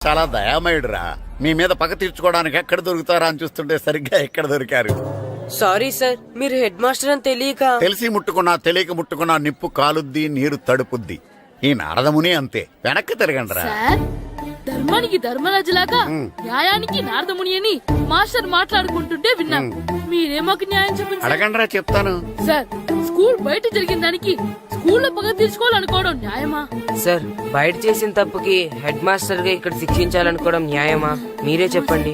చాలా దయామయుడురా. మీ మీద పగ తీర్చుకోవడానికి ఎక్కడ దొరుకుతారా అని చూస్తుంటే సరిగ్గా ఎక్కడ దొరికారు. సారీ సార్, మీరు హెడ్ మాస్టర్ అని తెలియక. తెలిసి ముట్టుకున్నా తెలియక ముట్టుకున్నా నిప్పు కాలుద్ది, నీరు తడుపుద్ది. ఈ నారదముని అంతే. వెనక్కి తిరగండిరా. ధర్మానికి ధర్మరాజులాగా న్యాయానికి నారదముని అని మాస్టర్ మాట్లాడుకుంటుంటే విన్నాం. మీరేమాకు న్యాయం చెప్పండి. అడగండిరా, చెప్తాను. సార్, స్కూల్ బయట జరిగిన దానికి స్కూల్లో పగ తీర్చుకోవాలనుకోవడం న్యాయమా? సార్, బయట చేసిన తప్పుకి హెడ్ మాస్టర్ గా ఇక్కడ శిక్షించాలనుకోవడం న్యాయమా? మీరే చెప్పండి.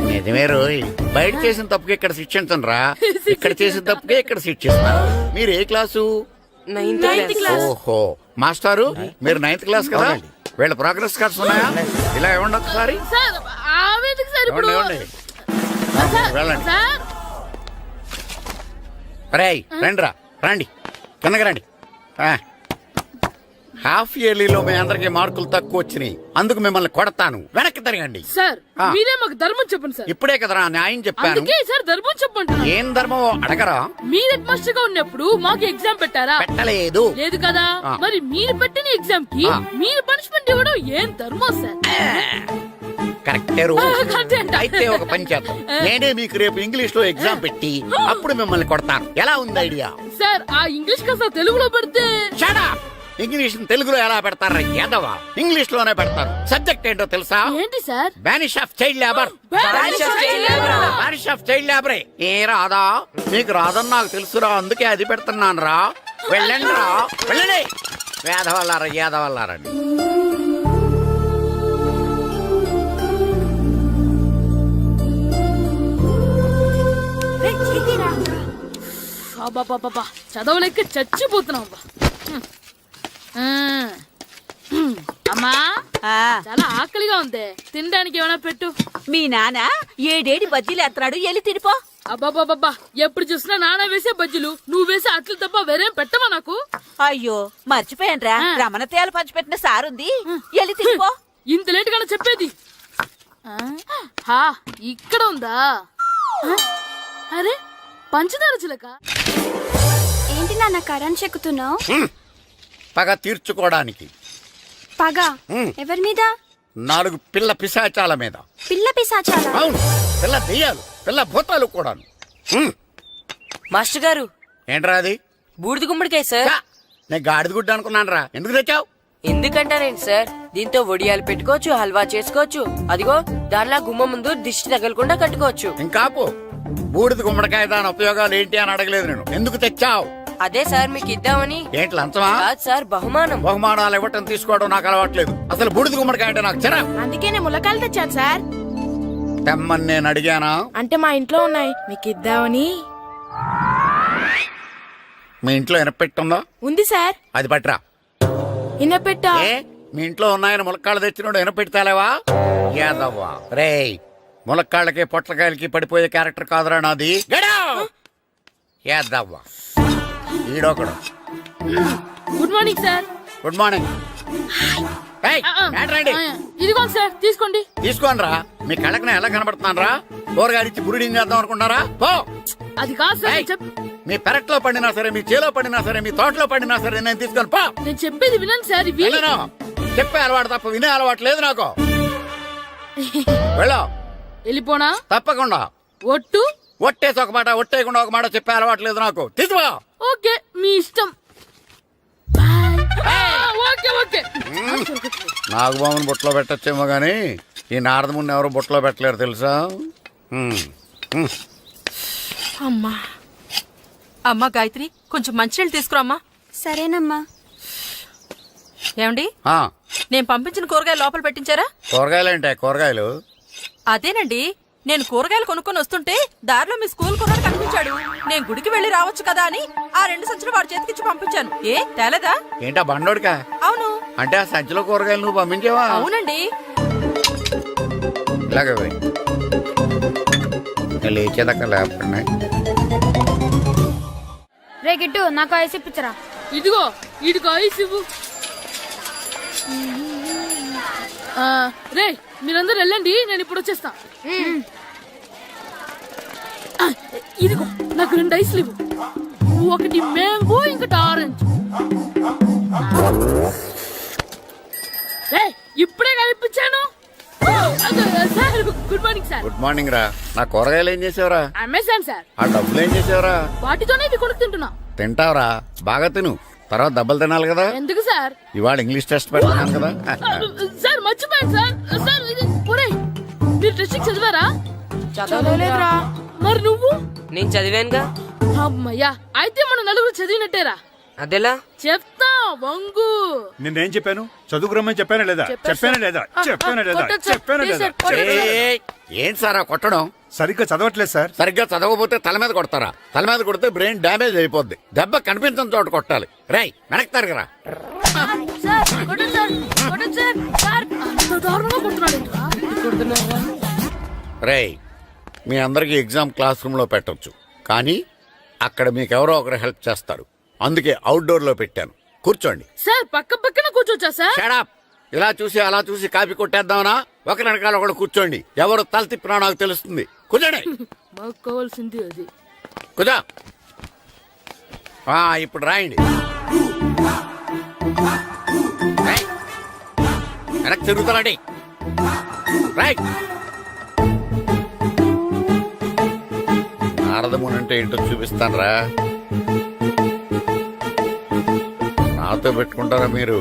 నిజమే రోయ్, బయట చేసిన తప్పుకి ఇక్కడ శిక్షించను రా. ఇక్కడ చేసిన తప్పుకే ఇక్కడ శిక్షిస్తాను. మీరు ఏ క్లాసు? 9th class. ఓహో, మాస్టారు మీరు 9th క్లాస్ కదా? వీళ్ళ ప్రోగ్రెస్ కార్డ్స్ ఉన్నాయా? ఇలా ఇవ్వండి ఒకసారి. సార్, ఆవేదకు సార్ ఇప్పుడు. వెళ్ళండి. సార్, రేయ్ రండిరా, రండి కిందకి రండి. హాఫ్ ఇయర్లీలో మీ అందరికి మార్కులు తక్కువ వచ్చినాయి, అందుకు మిమ్మల్ని కొడతాను. వెనక్కి తిరగండి. సార్ మీరే మాకు ధర్మం చెప్పండి సార్. ఇప్పుడే కదరా న్యాయం చెప్పాను. అందుకే సార్ ధర్మం చెప్పండి. ఏం ధర్మమో అడగరా? మీరు హెడ్ మాస్టర్ గా ఉన్నప్పుడు మాకు ఎగ్జామ్ పెట్టారా? పెట్టలేదు. లేదు కదా. మరి మీరు పెట్టిన ఎగ్జామ్ కి మీరు పనిష్మెంట్ ఇవ్వడం ఏం ధర్మం సార్? కరెక్టే. అయితే ఒక పని చేద్దాం, నేనే మీకు రేపు ఇంగ్లీష్ లో ఎగ్జామ్ పెట్టి అప్పుడు మిమ్మల్ని కొడతాను. ఎలా ఉంది ఐడియా? సార్, ఆ ఇంగ్లీష్ కాస్త తెలుగులో పెడితే. ఇంగ్లీష్ తెలుగులో ఎలా పెడతారా యాదవా? ఇంగ్లీష్ లోనే పెడతారు. సబ్జెక్ట్ ఏంటో తెలుసా? ఏంటి sir? Banish of child labour. Banish of child లేబరే. ఏ రాదా? మీకు రాదని నాకు తెలుసురా, అందుకే అది పెడుతున్నాను రా. వెళ్ళండి రా, వెళ్ళండి. వేదవల్లారా, యాదవల్లారండి. చదవలేక చచ్చిపోతున్నాం. అమ్మా, చాలా ఆకలిగా ఉంది, తినడానికి ఏమైనా పెట్టు. మీ నాన్న 7 బజ్జీలు ఎత్తాడు, ఎల్లి తినిపో. అబ్బాబాబా, ఎప్పుడు చూసినా నాన్న వేసే బజ్జీలు, నువ్వు వేసే అట్లు తప్ప వేరేం పెట్టవా నాకు? అయ్యో మర్చిపోయానురా, రమణ తేలు పంచిపెట్టిన సారుంది, ఎల్లి తినిపో. ఇంత లేట్ గా చెప్పేది. ఇక్కడ ఉందా? అరే, పంచదార చిలక. ఏంటి నాన్న కరెంట్ చెక్కుతున్నావు? పగ తీర్చుకోవడానికి. పగ ఎవరి మీద? 4 పిల్ల పిశాచాల మీద. పిల్ల పిశాచాల? అవును, పిల్ల దెయ్యాలు, పిల్ల భూతాలు కూడా. మాస్టర్ గారు, ఏంట్రా అది? బూడిద గుమ్మడికాయ సార్. నేను గాడిద గుడ్డ అనుకున్నాను రా. ఎందుకు తెచ్చావు? ఎందుకంటారేంటి సార్, దీంతో వడియాలు పెట్టుకోవచ్చు, హల్వా చేసుకోవచ్చు. అదిగో దానిలా గుమ్మ ముందు దిష్టి తగలకుండా కట్టుకోవచ్చు. ఇంకాపు, బూడిద గుమ్మడికాయ దాని ఉపయోగాలు ఏంటి అని అడగలేదు నేను. ఎందుకు తెచ్చావు? అదే సార్ మీకు ఇద్దామని. ఏంటి లంచమా? కాదు సార్, బహుమానం. బహుమానాలు ఇవ్వటం తీసుకోవడం నాకు అలవాట్లేదు. అసలు బూడిద గుమ్మడికాయ అంటే నాకు చిరా. అందుకే నేను ములకాయలు తెచ్చాను సార్. తెమ్మని నేను అడిగానా? అంటే మా ఇంట్లో ఉన్నాయి, మీకు ఇద్దామని. మీ ఇంట్లో ఎనపెట్టుందా? ఉంది సార్. అది పట్రా. ఇనపెట్టా? మీ ఇంట్లో ఉన్నాయని ములక్కాళ్ళు తెచ్చినోడు ఎనపెట్టాలేవా? యాదవ్వా రేయ్, ములక్కాళ్ళకి పొట్లకాయలకి పడిపోయే క్యారెక్టర్ కాదురా నాది. యాదవ్వా ఈడొకడు. Good morning sir. Good morning. ఇదిగోండి సార్, తీసుకోండి. తీసుకోండి రా. మీ కళ్ళకి నేను ఎలా కనబడుతున్నాను రా? కూరగాయలిచ్చి బురిడింగ్ చేద్దాం అనుకుంటారా? పో. అది కాదు సార్. మీ పెరట్లో పండినా సరే, మీ చేలో పండినా సరే, మీ తోటలో పండినా సరే నేను తీసుకొని పో. నేను చెప్పేది వినండి సార్. చెప్పే అలవాటు తప్ప వినే అలవాటు లేదు నాకు. వెళ్ళో. వెళ్ళిపోనా? తప్పకుండా. ఒట్టు? ఒట్టేసి ఒక మాట, ఒట్టేయకుండా ఒక మాట చెప్పే అలవాటు లేదు నాకు. తీసుకో. ఓకే, మీ ఇష్టం. నాగబాబుని బుట్టలో పెట్టచ్చేమో గాని ఈ నారదముని ఎవరు బుట్టలో పెట్టలేరు తెలుసా? అమ్మా అమ్మా గాయత్రి, కొంచెం మంచినీళ్ళు తీసుకురామ్మా. సరేనమ్మా. ఏమండి, నేను పంపించిన కూరగాయలు లోపల పెట్టించారా? కూరగాయలు ఏంటే? కూరగాయలు అదేనండి, నేను కూరగాయలు కొనుక్కొని వస్తుంటే దారిలో మీ స్కూల్ కుర్రాడు కనిపించాడు. నేను గుడికి వెళ్లి రావచ్చు కదా అని ఆ 2 సంచులు వాడి చేతికిచ్చి పంపించాను. ఏ తేలేదా? ఏంటా బండోడికా? అవును. అంటే ఆ సంచిలో కూరగాయలు నువ్వు పంపించావా? అవునండి. ఇలాగే లేచేదాకా లేకపోయినా. రే గిట్టు, నాకు ఐస్ ఇప్పించరా. ఇదిగో, ఇదిగో ఐస్ ఇవ్వు. రే, మీరందరూ వెళ్ళండి, నేను ఇప్పుడు వచ్చేస్తా. ఇదిగో, నాకు 2 ఐస్లు ఇవ్వు. ఒకటి మ్యాంగో, ఇంకటి ఆరెంజ్. ఇప్పుడే కనిపించాను. Good morning sir. Good morning రా. నా కూరగాయలు ఏం చేసావురా? Amazon sir. ఆ డబ్బులు ఏం చేసావురా? వాటితోనే ఇవి కొనుక్కు తింటున్నా. తింటావురా, బాగా తిను. తర్వాత దెబ్బలు తినాలి కదా. ఎందుకు సార్? ఇవాళ ఇంగ్లీష్ టెస్ట్ పెడుతున్నాను కదా. సార్ మర్చిపోయాను సార్. సార్ ఇది ఒరేయ్, మీరు టెస్టింగ్ చదివారా? చదవలేదురా. మరి నువ్వు? నేను చదివానుగా. అమ్మయ్యా, అయితే మనం నలుగురు చదివినట్టేరా. అదెలా? చెప్తా వంగు. నిన్నేం చెప్పాను? చదువుకురమ్మని చెప్పానా లేదా? చెప్పానా లేదా? చెప్పానా లేదా? కొట్టొచ్చు సార్. చెప్పానా ప్లీజ్ లేదా? సార్, కొట్టొచ్చు. ఏయ్, ఏం సారా కొట్టడం? సరిగ్గా చదవట్లేదు సార్. సరిగ్గా చదవకపోతే తల మీద కొడతారా? తల మీద కొడితే బ్రెయిన్ డ్యామేజ్ అయిపోద్ది. దెబ్బ కనిపించని చోట కొట్టాలి. రేయ్, వెనక్కి తరగరా. సార్ కొట్టండి సార్, కొట్టండి సార్. సార్ అంత దారుణంగా కొడుతున్నాడు. రేయ్, మీ అందరికి ఎగ్జామ్ క్లాస్ రూమ్ లో పెట్టొచ్చు, కానీ అక్కడ మీకు ఎవరో ఒకరు హెల్ప్ చేస్తారు. అందుకే అవుట్డోర్ లో పెట్టాను. కూర్చోండి. సార్ పక్క పక్కన కూర్చోచ్చా సార్? షడప్. ఇలా చూసి అలా చూసి కాపీ కొట్టేద్దామనా? ఒకరి వెనకాల ఒకడు కూర్చోండి. ఎవరు తల తిప్పినా నాకు తెలుస్తుంది. కూర్చోండి. మాకు కావాల్సింది అది. కూర్చో. ఇప్పుడు రాయండి. రేయ్, వెనక్కి తిరుగుతారండి. రైట్. నారదముని అంటే ఏంటో చూపిస్తాను రా. నాతో పెట్టుకుంటారా మీరు?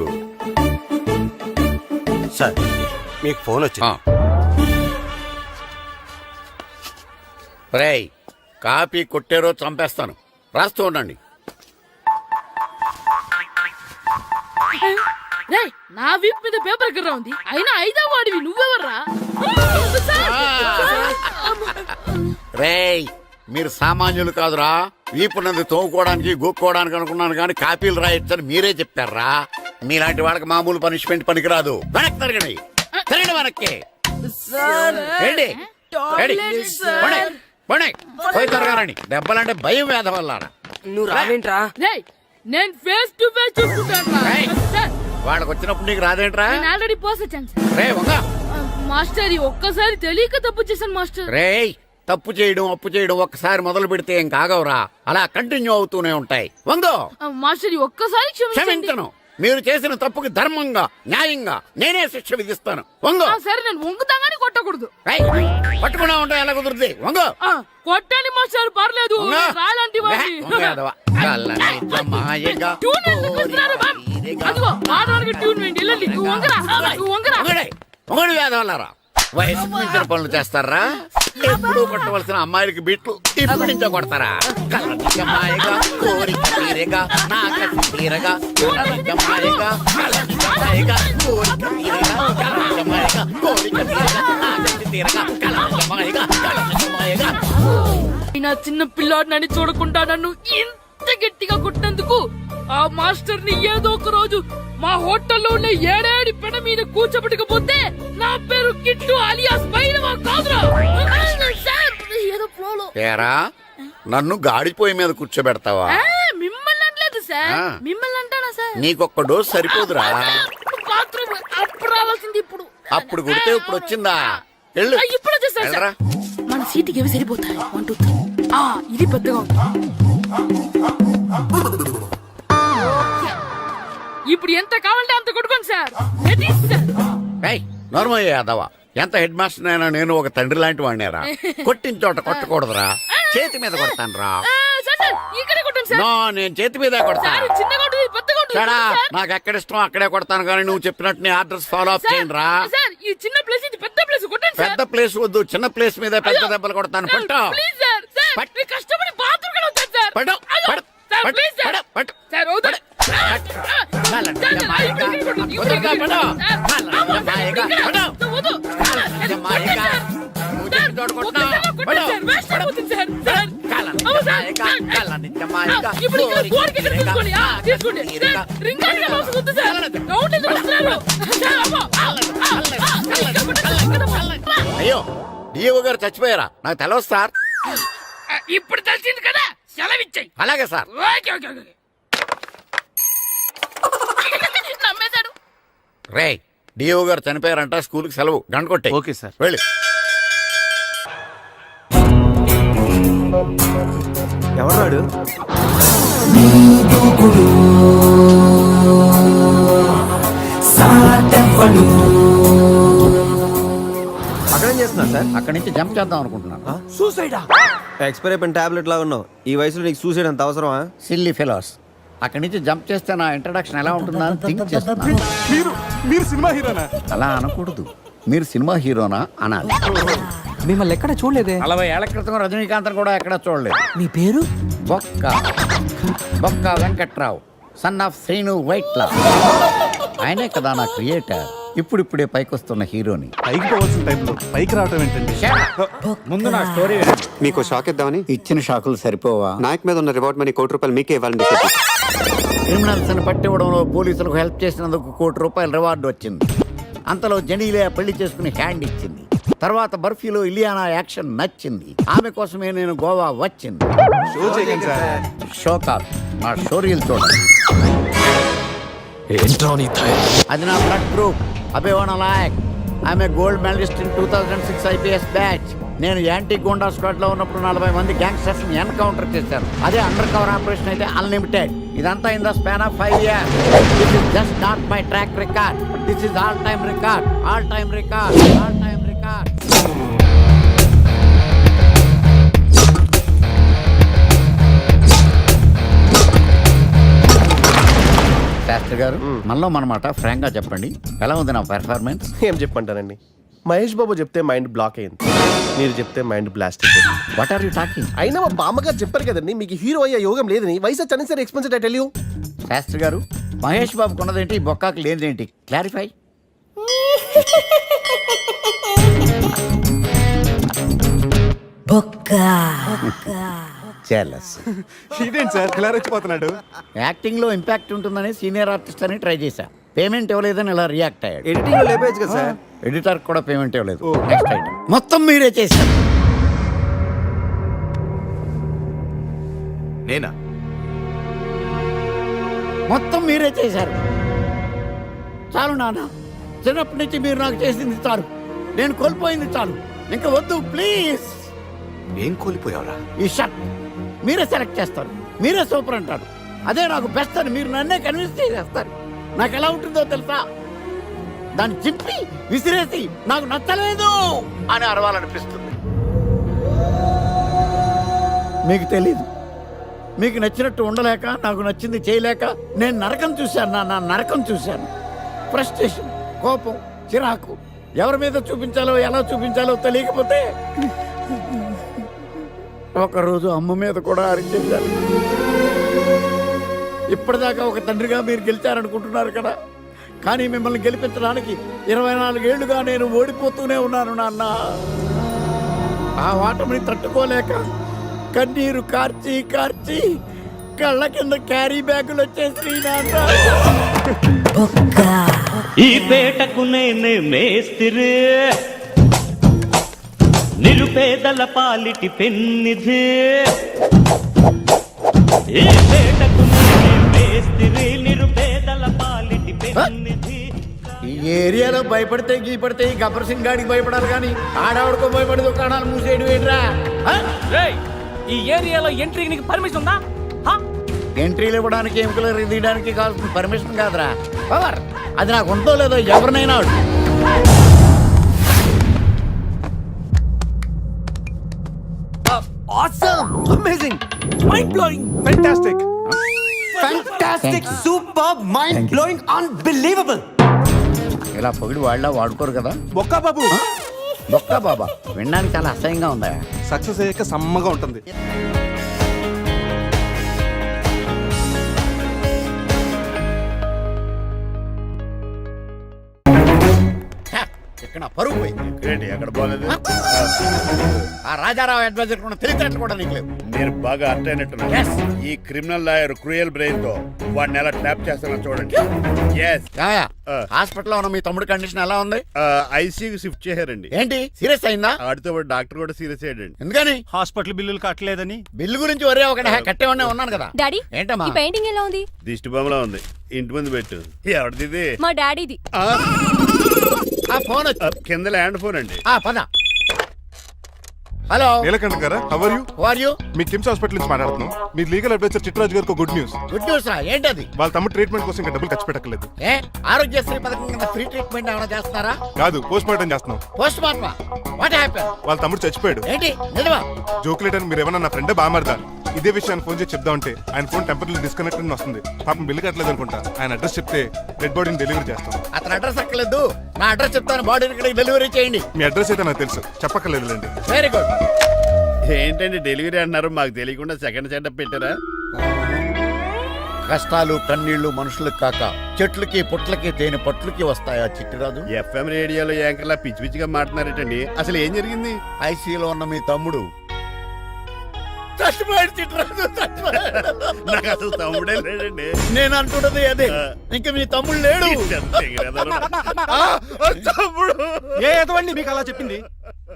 సార్ మీకు ఫోన్ వచ్చింది. రేయ్, కాపీ కొట్టారో చంపేస్తాను. రాస్తూ ఉండండి. రేయ్, నా వీప్ మీద పేపర్ ఎక్కడ ఉంది? అయినా ఐదా వాడివి నువ్వెవర్రా? రేయ్, మీరు సామాన్యులు కాదురా. వీపున్నది తోముకోవడానికి గోక్కోవడానికి అనుకున్నాను, కానీ కాపీలు రాయొచ్చని మీరే చెప్పారా. మీలాంటి వాళ్ళకి మామూలు పనిష్మెంట్ పనికిరాదు. వెనక్కి తిరగండి. తిరగండి వెనక్కి. ఏంటి? పోయి తిరగారండి. దెబ్బలంటే భయం వేద వల్ల. నువ్వు రావేంట్రా? రేయ్, నేను ఫేస్ టు ఫేస్ చూసుకుంటాను. రేయ్. సార్, వాళ్ళకి వచ్చినప్పుడు నీకు రాదేంట్రా? నేను ఆల్రెడీ పోస్ వచ్చాను సార్. రే వంగ. మాస్టర్, ఈ ఒక్కసారి తెలియక తప్పు చేశాను మాస్టర్. రేయ్, తప్పు చేయడం అప్పు చేయడం ఒక్కసారి మొదలు పెడితే ఏం కాగవరా. అలా కంటిన్యూ అవుతూనే ఉంటాయి. వందో. మాస్టర్, ఈ ఒక్కసారి క్షమించండి. క్షమించను. మీరు చేసిన తప్పుకి ధర్మంగా న్యాయంగా నేనే శిక్ష విధిస్తాను. వంగో. సరే, నేను వంగుతాగానే కొట్టకూడదు. రేయ్, పట్టుకున్నా ఉంటా ఎలా కుదురుతుంది? వంగో. కొట్టండి మాస్టర్, పర్లేదు. వంగో. రాలాంటి వాడిని. వంగేదవా. కళ్ళని జమాయగా ట్యూన్ ఎందుకు ఇస్తున్నారు, మ్యామ్? అదిగో ఆడవాళ్ళకి ట్యూన్ వేయండి. వెళ్ళండి. నువ్వు వంగరా, నువ్వు వంగరా. వంగడి వేదవల్లారా. వయసుకు మించిన పనులు చేస్తారా? ఎప్పుడూ కొట్టవలసిన అమ్మాయిలకి బిట్లు ఇప్పుడు నుంచో కొడతారా? కళ్ళని జమాయగా కోరిక తీరగా నా కసి తీరగా కళ్ళని జమాయగా కళ్ళని జమాయగా కోరిక తీరగా కళ్ళని జమాయగా కోరిక తీరగా నా కసి తీరగా కళ్ళని జమాయగా కళ్ళని జమాయగా. నా చిన్న పిల్లాడినని చూడకుండా నన్ను ఇంత గట్టిగా కొట్టినందుకు ఆ మాస్టర్ ని ఏదో ఒక రోజు మా హోటల్లో ఉన్న ఏడేడి పెడ మీద కూర్చోబెట్టకపోతే నా పేరు కిట్టు అలియాస్ బైరవా కాదురా. సార్, ఏదో ఫ్లోలో. ఏరా, నన్ను గాడిపోయి మీద కూర్చోబెడతావా? మిమ్మల్ని అనలేదు సార్. ఆ. మిమ్మల్ని అంటానా సార్? నీకొక్క డోస్ సరిపోదురా. బాత్రూమ్ అప్పుడు రావాల్సింది ఇప్పుడు. అప్పుడు కొడితే ఇప్పుడు వచ్చిందా? వెళ్ళు. ఇప్పుడు వచ్చేసారు సార్. వెళ్ళరా. మన సీటుకి ఏవి సరిపోతాయి? 1 2 3. ఇది పెద్దగా ఉంది. ఇప్పుడు ఎంత కావాలంటే అంత కొట్టుకోండి సార్. నోర్మయ్య యాదవ, ఎంత హెడ్ మాస్టర్ అయినా నేను ఒక తండ్రి లాంటి వాడినేరా. కొట్టిన చోట కొట్టకూడదురా. చేతి మీద కొడతాను రా. ఇక్కడే కొట్టండి సార్. నో, నేను చేతి మీదే కొడతా. సార్, చిన్నగా ఉంటుంది, పెద్దగా ఉంటుంది. చడా, సార్. నాకు ఎక్కడ ఇష్టం అక్కడే కొడతాను, కానీ నువ్వు చెప్పినట్టు నీ ఆర్డర్స్ ఫాలో అప్ చేయండి రా. సార్, ఈ చిన్న ప్లేస్, ఇది పెద్ద ప్లేస్, కొట్టండి సార్. పెద్ద ప్లేస్ వద్దు, చిన్న ప్లేస్ మీద పెద్ద దెబ్బలు కొడతాను. పట్టు. Please sir. సార్, పట్టు. మీరు కష్టపడి బాత్రూమ్ కూడా వచ్చారు సార్. పట్టు. అయ్యో, పట్టు. సార్, పట్టు. Please sir. పట్టు. పట్టు. సార్, వద్దు. అయ్యో, డిఓ గారు చచ్చిపోయారా? నాకు తెలవదు సార్. ఇప్పుడు తెలిసింది కదా, సెలవిచ్చాయి. అలాగే సార్. Okay okay okay. నమ్మేశాడు. రే, డిఓ గారు చనిపోయారంట, స్కూల్కి సెలవు. గంట కొట్టే. Okay sir. వెళ్ళి. ఎవరాడు? అక్కడ చేస్తున్నా సార్? అక్కడి నుంచి జంప్ చేద్దాం అనుకుంటున్నాను. సూసైడా? ఎక్స్పైర్ అయిపోయిన టాబ్లెట్ లాగా ఉన్నావు. ఈ వయసులో నీకు సూసైడ్ అంత అవసరమా? Silly fellows. అక్కడి నుంచి జంప్ చేస్తే నా ఇంట్రడక్షన్ ఎలా ఉంటుందా అని థింక్ చేస్తున్నాను. మీరు సినిమా హీరోనా? అలా అనకూడదు, మీరు సినిమా హీరోనా అనాలి. మిమ్మల్ని ఎక్కడ చూడలేదే. 40 ఏళ్ల క్రితం రజనీకాంత్ కూడా ఎక్కడ చూడలేదు. మీ పేరు? బొక్క బొక్క వెంకట్రావు, సన్ ఆఫ్ శ్రీను వైట్లా. ఆయనే కదా నా క్రియేటర్. ఇప్పుడిప్పుడే పైకొస్తున్న హీరోని. పైకి పోవాల్సిన టైంలో పైకి రావటం ఏంటండి? ముందు నా స్టోరీ మీకు షాక్ ఇద్దామని. ఇచ్చిన షాకులు సరిపోవా? నాయక్ మీద ఉన్న రివార్డ్ మనీ ₹1 మీకే ఇవ్వాలని డిసైడ్ చేశాను. క్రిమినల్స్ ని పట్టివ్వడంలో పోలీసులకు హెల్ప్ చేసినందుకు ₹1 రివార్డు వచ్చింది. అంతలో జనీలే పెళ్లి చేసుకుని హ్యాండ్ ఇచ్చింది. తర్వాత బర్ఫీలో ఇలియానా యాక్షన్ నచ్చింది. ఆమె కోసమే నేను గోవా వచ్చింది. షో కాదు, నా షోరీలు చూడండి. అది నా బ్లడ్ గ్రూప్. అభివాన లాయక్. ఆమె gold medalist in 2006 IPS batch. నేను యాంటీ గోండా స్క్వాడ్ లో ఉన్నప్పుడు 40 మంది గ్యాంగ్స్టర్స్ ని ఎన్కౌంటర్ చేశాను. అదే అండర్ కవర్ ఆపరేషన్ అయితే అన్లిమిటెడ్. ఇదంతా in the span of 5 years. This is just not my track record. This is all time record. All time record. All time record. Shastri గారు, మనలో మనమాట ఫ్రాంక్ గా చెప్పండి, ఎలా ఉంది నా పెర్ఫార్మెన్స్? ఏం చెప్పంటానండి, మహేష్ బాబు చెప్తే మైండ్ బ్లాక్ అయింది, మీరు చెప్తే మైండ్ బ్లాస్ట్ అయిపోయింది. What are you talking? అయినా మా బామ్మగారు చెప్పారు కదండి మీకు హీరో అయ్యే యోగం లేదని. వయసు సరే expensive I tell you. Shastri గారు, మహేష్ బాబుకు ఉన్నదేంటి, బొక్కాకు లేనిదేంటి? క్లారిఫై. Jealous. ఇదేంటి సార్ ఇలా రెచ్చిపోతున్నాడు? యాక్టింగ్ లో ఇంపాక్ట్ ఉంటుందని సీనియర్ ఆర్టిస్ట్ అని ట్రై చేశా. పేమెంట్ ఇవ్వలేదని ఇలా రియాక్ట్ అయ్యాడు. ఎడిటింగ్ లో లేపేయచ్చు కదా సార్. ఎడిటర్ కూడా పేమెంట్ ఇవ్వలేదు. Next item. మొత్తం మీరే చేశారు. నేనా? మొత్తం మీరే చేశారు. చాలు నాన్న, చిన్నప్పటి నుంచి మీరు నాకు చేసింది చాలు. నేను కోల్పోయింది చాలు. ఇంకా వద్దు ప్లీజ్. ఏం కోల్పోయావురా? ఈ షర్ట్ మీరే సెలెక్ట్ చేస్తారు, మీరే సూపర్ అంటారు. అదే నాకు బెస్ట్ అని మీరు నన్నే కన్విన్స్ చేసేస్తారు. నాకు ఎలా ఉంటుందో తెలుసా? దాన్ని చింపి విసిరేసి నాకు నచ్చలేదు అని అరవాలనిపిస్తుంది. మీకు తెలీదు, మీకు నచ్చినట్టు ఉండలేక, నాకు నచ్చింది చేయలేక నేను నరకం చూశాను. నా నరకం చూశాను. ఫ్రస్ట్రేషన్, కోపం, చిరాకు, ఎవరి మీద చూపించాలో ఎలా చూపించాలో తెలియకపోతే ఒకరోజు అమ్మ మీద కూడా అరిచేశాను. ఇప్పటిదాకా ఒక తండ్రిగా మీరు గెలిచారనుకుంటున్నారు కదా, కానీ మిమ్మల్ని గెలిపించడానికి 24 ఏళ్లుగా నేను ఓడిపోతూనే ఉన్నాను నాన్న. ఆ ఓటమిని తట్టుకోలేక కన్నీరు కార్చి కార్చి కళ్ళ కింద క్యారీ బ్యాగులు వచ్చేసి నాన్న. ఈ పేటకు నేనే మేస్తిరి, నిరుపేదల పాలిటి పెన్నిధి. ఈ పేటకు నేనే మేస్తిరి, నిరుపేదల పాలిటి పెన్నిధి. ఈ ఏరియాలో భయపడితే గీపడితే ఈ గబ్బర్ సింగ్ గాడికి భయపడాలి, కానీ ఆడవాడికో భయపడి దుకాణాలు మూసేయడం ఏంట్రా? ఈ ఏరియాలో ఎంట్రీకి నీకు పర్మిషన్ ఉందా? ఎంట్రీలు ఇవ్వడానికి, ఎముకలు తీయడానికి కావాల్సిన పర్మిషన్ కాదురా, పవర్. అది నాకు ఉందో లేదో ఎవరినైనా అడుగు. Awesome! Amazing! Mind-blowing! Fantastic! Fantastic! Superb! Mind-blowing! Unbelievable! ఇలా పొగిడి వాళ్ళ వాడుకోరు కదా. బొక్కా బాబు బొక్కా బాబా వినడానికి చాలా అసహ్యంగా ఉందా? సక్సెస్ అయ్యాక సమ్మగా ఉంటుంది. ఇక్కడ నా పరుగు పోయింది. ఏంటి ఎక్కడ బాగాలేదు? ఆ రాజారావు అడ్వైజర్ కూడా తెలియటట్లు కూడా నీకు లేవు. మీరు బాగా అర్థ అయినట్టున్నారు. Yes. ఈ క్రిమినల్ లాయర్ క్రూయల్ బ్రెయిన్ తో వాడిని ఎలా ట్రాప్ చేస్తానో చూడండి. ఏమయ్యా, హాస్పిటల్లో ఉన్న మీ తమ్ముడి కండిషన్ ఎలా ఉంది? ఐసీయూకి షిఫ్ట్ చేశారండి. ఏంటి, సీరియస్ అయిందా? ఆడితో పాటు డాక్టర్ కూడా సీరియస్ అయ్యాడండి. ఎందుకని? హాస్పిటల్ బిల్లులు కట్టలేదని. బిల్లు గురించి ఒరే ఒకటి కట్టేవాడినే ఉన్నాను కదా. డాడీ, ఏంటమ్మా ఈ పెయింటింగ్ ఎలా ఉంది? దిష్టి బొమ్మలా ఉంది, ఇంటి ముందు పెట్టు. ఎవరిది ఇది? మా డాడీది. ఆ ఫోన్ వచ్చి కింద ల్యాండ్ ఫోన్ అండి. పద. హలో నీలకంఠ గారా హవర్ యూ ఆర్ యు మీ కిమ్స్ హాస్పిటల్ నుంచి మాట్లాడుతున్నాం మీ లీగల్ అడ్వైజర్ చిట్రాజు గారికి గుడ్ న్యూస్. గుడ్ న్యూస్ రా, ఏంటది? వాళ్ళ తమ్ముడు ట్రీట్మెంట్ కోసం ఇంకా డబ్బులు ఖర్చు పెట్టలేదు. ఏ ఆరోగ్యశ్రీ పథకం కింద ఫ్రీ ట్రీట్మెంట్ ఏమైనా చేస్తున్నారా? కాదు, పోస్ట్ మార్టం చేస్తున్నాం. Post mortem? What happen? వాళ్ళ తమ్ముడు చచ్చిపోయాడు. ఏంటి నిజమా? జోకులేటని మీరు ఏమన్నా నా ఫ్రెండ్ బామర్దా ఇదే విషయాన్ని ఫోన్ చేసి చెప్దామంటే ఆయన ఫోన్ టెంపరీ డిస్కనెక్ట్ అని వస్తుంది. పాపం బిల్లు కట్టలేదు అనుకుంటా. ఆయన అడ్రస్ చెప్తే డెడ్ బాడీని డెలివరీ చేస్తాం. అతను అడ్రస్ అక్కర్లేదు, నా అడ్రస్ చెప్తాను, బాడీని ఇక్కడికి డెలివరీ చేయండి. మీ అడ్రస్ అయితే నాకు తెలుసు, చెప్పక్కర్లేదులేండి. Very good. ఏంటండి డెలివరీ అన్నారు, మాకు తెలియకుండా సెకండ్ సెటప్ పెట్టారా? కష్టాలు కన్నీళ్లు మనుషులకు కాక చెట్లకి పుట్లకి తేనె పట్లకి వస్తాయా చిట్టిరాజు? ఎఫ్ఎం రేడియోలో యాంకర్లా పిచ్చి పిచ్చిగా మాట్లాడారేటండి. అసలు ఏం జరిగింది? ఐసీలో ఉన్న మీ తమ్ముడు చచ్చిపోయాడు చిట్టిరాజు, చచ్చిపోయాడు. నాకు అసలు తమ్ముడే లేడండి. నేను అంటున్నది అదే, ఇంకా మీ తమ్ముడు లేడు. తమ్ముడు ఏ ఎదవండి మీకు అలా చెప్పింది?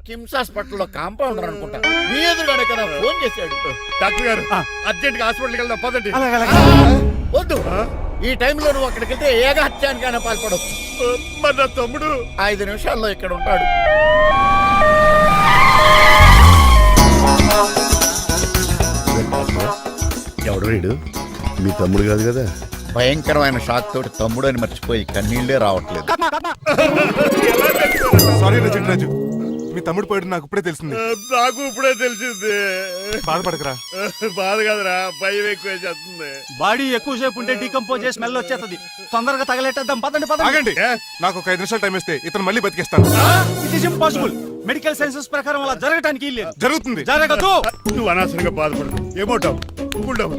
కిమ్స్ హాస్పిటల్లో కాంపౌండర్ అనుకుంటా, మీ ఎదురుగానే కదా ఫోన్ చేశాడు. డాక్టర్ గారు అర్జెంట్ గా హాస్పిటల్కి వెళ్దాం పదండి. వద్దు, ఈ టైంలో నువ్వు అక్కడికి వెళ్తే ఏకహత్యానికైనా పాల్పడవచ్చు. మరి నా తమ్ముడు 5 నిమిషాల్లో ఇక్కడ ఉంటాడు. ఎవడు రీడు? మీ తమ్ముడు కాదు కదా? భయంకరమైన షాక్ తోటి తమ్ముడు అని మర్చిపోయి కన్నీళ్లే రావట్లేదు. సారీ రా చిట్రాజు, మీ తమ్ముడు పోయాడు నాకు ఇప్పుడే తెలిసింది. నాకు ఇప్పుడే తెలిసింది. బాధపడకరా. బాధ కాదురా, భయం ఎక్కువ చేస్తుంది. బాడీ ఎక్కువసేపు ఉంటే డీకంపోజ్ చేసి స్మెల్ వచ్చేస్తుంది. తొందరగా తగలెట్టేద్దాం, పదండి పదండి. ఆగండి, నాకు ఒక 5 నిమిషాలు టైం ఇస్తే ఇతను మళ్ళీ బతికేస్తాను. It is impossible. Medical sciences ప్రకారం అలా జరగటానికి లేదు. జరుగుతుంది. జరగదు. నువ్వు అనవసరంగా బాధపడదు. ఏమోటావు?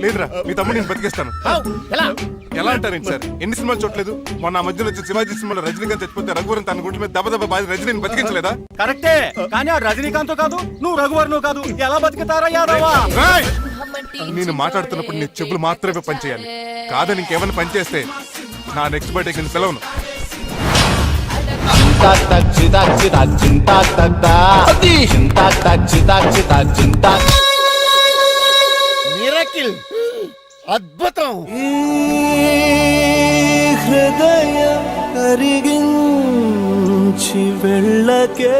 లేదురా, మీ తమ్ముడు నేను బతికేస్తాను. ఎలా? ఎలా అంటారండి సార్, ఎన్ని సినిమాలు చూడలేదు? మొన్న ఆ మధ్యలో వచ్చి శివాజీ సినిమాలో రజనీకాంత్ చచ్చిపోతే రఘువరన్ తన గుండె మీద దెబ్బ బాధ రజనీని బతికించలేదా? కరెక్టే, కానీ ఆ రజనీకాంత్ కాదు, నువ్వు రఘువర్ను కాదు. ఎలా బతుకుతారా యాదవా? రాయ్! నేను మాట్లాడుతున్నప్పుడు నీ చెవులు మాత్రమే పనిచేయాలి. కాదని ఇంకేమైనా పనిచేస్తే నా నెక్స్ట్ బర్త్డే కింద పిలవను. మిరకిల్, అద్భుతం. హృదయం కరిగించి వెళ్ళకే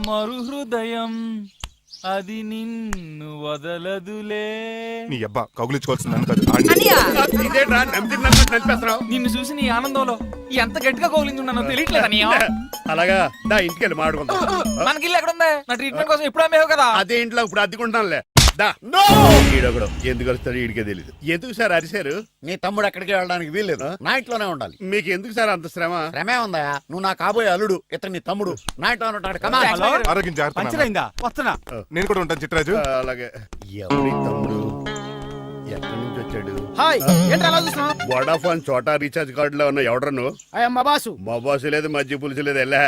మరు హృదయం అది నిన్ను వదలదులే. నీ అబ్బా కౌగులించుకోవాల్సింది నన్ను కాదు, ఆడిని. అన్నయ్య, ఇదేంట్రా నమ్మినట్టు నడిపేస్తున్నావు? నిన్ను చూసి నీ ఆనందంలో ఎంత గట్టిగా కౌలించున్నానో తెలియట్లేదు అన్నయ్య. అలాగా దా ఇంటికి వెళ్ళి మాడుకుందాం. మనకి ఇల్లు ఎక్కడుంది? నా ట్రీట్మెంట్ కోసం ఎప్పుడు అమ్మేవు కదా. అదే ఇంట్లో ఇప్పుడు అద్దెకుంటానులే. దా ఈడొకడు ఎందుకు వస్తాడు ఈడికే తెలియదు. ఎందుకు సార్ అరిశారు? నీ తమ్ముడు ఎక్కడికి వెళ్ళడానికి వీల్లేదు, నా ఇంట్లోనే ఉండాలి. మీకు ఎందుకు సార్ అంత శ్రమ? శ్రమే ఉందా? నువ్వు నా కాబోయే అల్లుడు, ఇతను నీ తమ్ముడు, నా ఇంట్లోనే ఉంటాడు. కమా. ఆరోగ్యం జాగ్రత్త నాన్న. పంచరైందా? వస్తున్నా. నేను కూడా ఉంటాను చిట్రాజు. అలాగే. ఎవరి తమ్ముడు ఎక్కడి నుంచి వచ్చాడు? హాయ్, ఏంటి అలా చూస్తున్నావు? వడాఫోన్ చోటా రీఛార్జ్ కార్డు లో ఉన్న ఎవడరు నువ్వు? అయ్యమ్మ బాసు. మా బాసు లేదు, మజ్జి పులుసు లేదు. వెళ్ళా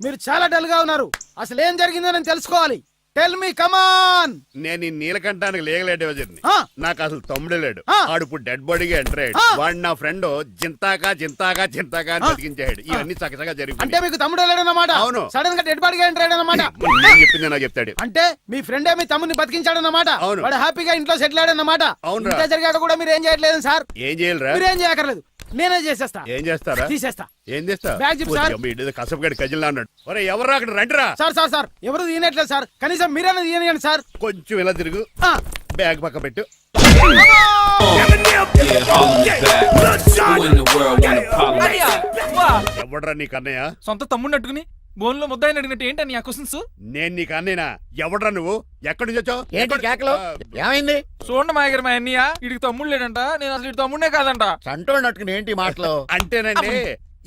మీరు చాలా డల్ గా ఉన్నారు. అసలు ఏం జరిగిందో నేను తెలుసుకోవాలి. టెల్ మీ కమాన్. నేను ఈ నీలకంఠానికి లీగల్ జరిగింది. నాకు అసలు తమ్ముడే లేడు. ఆడు ఇప్పుడు డెడ్ బాడీగా ఎంటర్ అయ్యాడు. వాడు నా ఫ్రెండ్ జింతాకా జింతాకా జింతాకా అని బతికించాడు. ఇవన్నీ చక్కగా జరిగింది. అంటే మీకు తమ్ముడే లేడన్నమాట? అవును. సడన్ గా డెడ్ బాడీగా ఎంటర్ అయ్యాడన్నమాట. నేను చెప్పింది నాకు చెప్తాడు. అంటే మీ ఫ్రెండే మీ తమ్ముని బతికించాడన్నమాట. అవును. వాడు హ్యాపీగా ఇంట్లో సెటిల్ అయ్యాడన్నమాట. అవును. ఇంత జరిగాక కూడా మీరు ఏం చేయట్లేదు సార్. ఏం చేయాలిరా? మీరేం చేయక్కర్లేదు, నేనే చేసేస్తా. ఏం చేస్తారా? తీసేస్తా. ఏం చేస్తా? బ్యాగ్ చెప్పు సార్. కసపగడి కజిల్లా అన్నాడు. ఒరే ఎవరు అక్కడ రండిరా. సార్ సార్ సార్, ఎవరు తీయనట్లేదు సార్. కనీసం మీరైనా తీయనియండి సార్. కొంచెం ఇలా తిరుగు. బ్యాగ్ పక్క పెట్టు. ఎవడరా నీకు అన్నయ్య? సొంత తమ్ముడిని అట్టుకుని బోన్ లో ముద్దాయిని అడిగినట్టు ఏంటని ఆ క్వశ్చన్స్? నేను నీకు అన్నయ్యనా? ఎవడరా నువ్వు? ఎక్కడి నుంచి వచ్చావు? ఏంటి కేకలో? ఏమైంది? చూడండి మా దగ్గర మా అన్నయ్య, ఇడికి తమ్ముడు లేడంట. నేను అసలు ఇటు తమ్ముడే కాదంట. చంటోడు నట్టుకుని ఏంటి మాటలు? అంటేనండి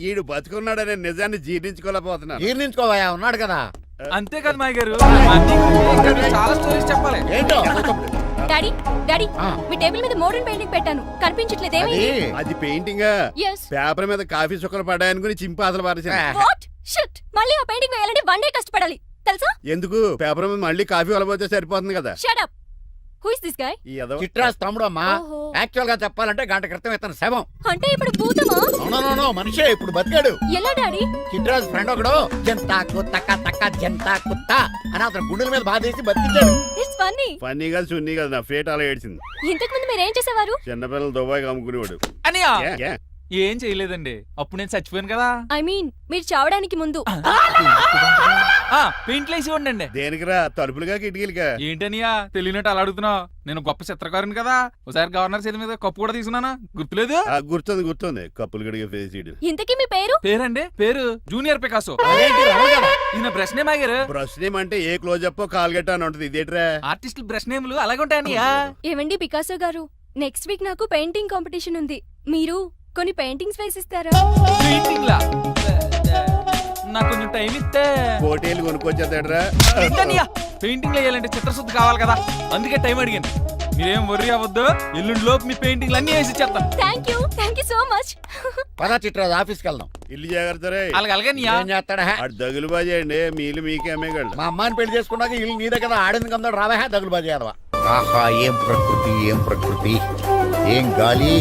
ఈడు బతుకున్నాడనే నిజాన్ని జీర్ణించుకోలేకపోతున్నాను. జీర్ణించుకోవా, ఉన్నాడు కదా. అంతేకాదు మా గారు, చాలా స్టోరీస్ చెప్పాలి. ఏంటో? డాడీ డాడీ ఆ. మీ టేబుల్ మీద మోడర్న్ పెయింటింగ్ పెట్టాను, కనిపించట్లేదు. అది ఏమైంది? అది పెయింటింగ్. Yes. పేపర్ మీద కాఫీ చుక్కలు పడ్డాయనుకుని చింపి అసలు పారేసాను. వాట్ షిట్, మళ్ళీ ఆ పెయింటింగ్ వేయాలంటే 1 డే కష్టపడాలి తెలుసా? ఎందుకు? పేపర్ మీద మళ్ళీ కాఫీ వలపోతే సరిపోతుంది కదా. Shut up. Who is this guy? ఈ ఎదవ. చిట్రాజ్ తమ్ముడు అమ్మా. ఓహో. యాక్చువల్ గా చెప్పాలంటే గంట క్రితం ఇతను శవం. అంటే ఇప్పుడు భూతమా? నో మనిషే, ఇప్పుడు బతికాడు. ఎలా డాడీ? చిట్రాజ్ ఫ్రెండ్ ఒకడు జంతా కుత్తక తక్క జంతా కుత్త అని అతను గుండెల మీద బాధేసి బతికించాడు. It's funny. ఫన్నీ కాదు సున్నీ కాదు, నా ఫేట్ అలా ఏడ్చింది. ఇంతకు ముందు మీరు ఏం చేసేవారు? చిన్నపిల్లలు దుబాయ్ అమ్ముకునేవాడు. అనియా ఏ? ఏం చేయలేదండి, అప్పుడు నేను చచ్చిపోయాను కదా. ఐ మీన్ మీరు చావడానికి ముందు. పెయింట్లు వేసి ఉండండి. దేనికిరా, తలుపులుగా కిటికీలుగా? ఏంటనియా తెలియనట్టు అలా అడుగుతున్నావు? నేను గొప్ప చిత్రకారుని కదా, ఒకసారి గవర్నర్ చేతి మీద కప్పు కూడా తీసుకున్నానా, గుర్తులేదు? గుర్తుంది కప్పులు గడిగే ఫేస్ చేయడం. ఇంతకీ మీ పేరు? పేరండి, పేరు జూనియర్ పికాసో. ఈయన బ్రష్ నేమ్ ఆగారు. బ్రష్ నేమ్ అంటే ఏ క్లోజప్ కాల్గెట్ అని ఉంటది, ఇదేట్రా? ఆర్టిస్టుల బ్రష్ నేమ్లు అలాగే ఉంటాయనియా. ఏమండి పికాసో గారు, నెక్స్ట్ వీక్ నాకు పెయింటింగ్ కాంపిటీషన్ ఉంది. మీరు కొన్ని పెయింటింగ్స్ వేసిస్తారా? పెయింటింగ్ లా నాకు కొంచెం టైం ఇస్తే. కోటేలు కొనుక్కొచ్చేదేట్రా? పెయింటింగ్ వేయాలంటే చిత్రశుద్ధి కావాలి కదా, అందుకే టైం అడిగాను. మీరేం వర్రీ అవ్వద్దు, ఎల్లుండి లోపు మీ పెయింటింగ్లు అన్ని వేసి ఇచ్చేస్తాను. Thank you so much. పదా చిట్రాజు ఆఫీస్కి వెళ్దాం. ఇల్లు జాగ్రత్త రే. అలాగే ఏం చేస్తాడా? అటు దగులు బాజీ అండి, మీలు మీకే అమ్మేగాళ్ళు. మా అమ్మాయిని పెళ్లి చేసుకున్నాక ఇల్లు నీదే కదా, ఆడింది కదా, రావా దగులు బాజీ అదవా. ఆహా, ఏం ప్రకృతి, ఏం ప్రకృతి, ఏం గాలి.